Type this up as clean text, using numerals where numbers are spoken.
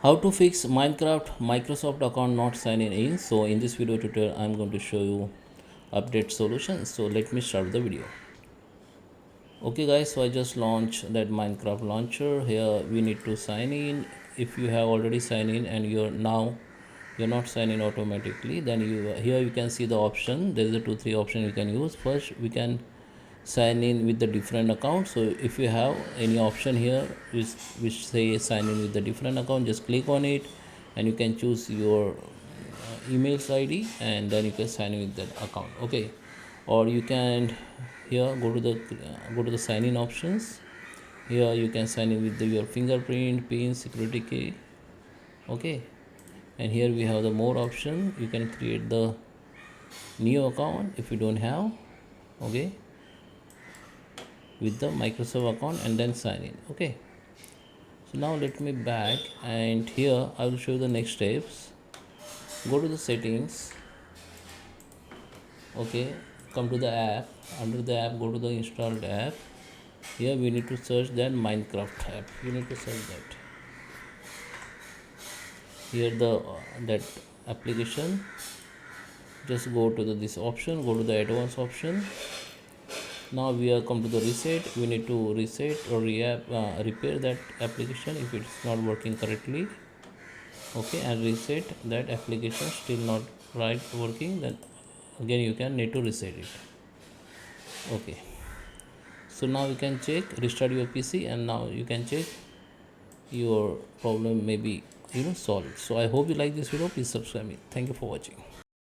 How to fix Minecraft Microsoft account not signing in. So in this video tutorial I'm going to show you update solution. So let me start the video. Okay guys, so I just launched that Minecraft launcher. Here we need to sign in. If you have already signed in and you're not signing automatically, then here you can see the option. There is a 2-3 option you can use. First we can sign in with the different account. So if you have any option here which say sign in with the different account, just click on it and you can choose your emails ID and then you can sign in with that account. Okay, or you can here go to the sign in options. Here you can sign in with your fingerprint, pin, security key. Okay, and here we have the more option. You can create the new account if you don't have. Okay, with the Microsoft account and then sign in. Okay, so now let me back, and here I will show you the next steps. Go to the settings. Okay, come to the app. Under the app, go to the installed app. Here we need to search that Minecraft app. You need to search that. Here the that application. Just go to this option. Go to the advanced option. Now we are come to the reset. We need to reset or repair that application if it's not working correctly. Okay, and reset that application still not right working, then again you can need to reset it. Okay, so now you can check, restart your PC, and now you can check your problem may be solved. So I hope you like this video. Please subscribe me. Thank you for watching.